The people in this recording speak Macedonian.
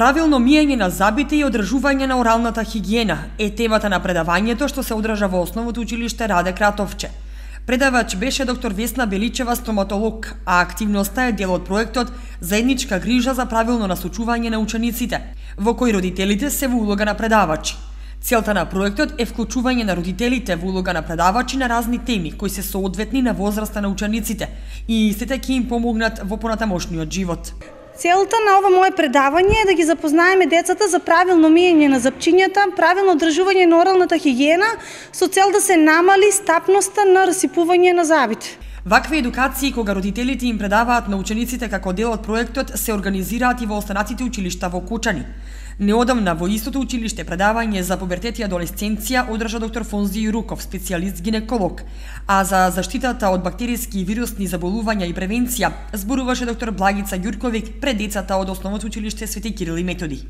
Правилно миење на зъбите и одржување на оралната хигиена е темата на предавањето што се одржа во Основното училиште Раде Кратовче. Предавач беше доктор Весна Беличева, стоматолог, а активноста е дел од проектот Заедничка грижа за правилно насочување на учениците, во кој родителите се во улога на предавачи. Целта на проектот е вклучување на родителите во улога на предавачи на разни теми кои се соодветни на возраста на учениците и истите ќе им помогнат во понатамошниот живот. Целта на ова мое предавање е да ги запознаеме децата за правилно миење на зъбчињата, правилно одржување на оралната хигиена со цел да се намали стапноста на расипување на зъбите. Вакви едукации кога родителите им предаваат на учениците како дел од проектот се организираат и во останатите училишта во Кучани. Неодамна во истото училиште предавање за пубертет и адолесценција одржа доктор Фонзи Јуруков, специјалист гинеколог, а за заштитата од бактериски и вирусни заболувања и превенција зборуваше доктор Благица Ѓурковик пред децата од Основното училиште Свети Кирил и Методи.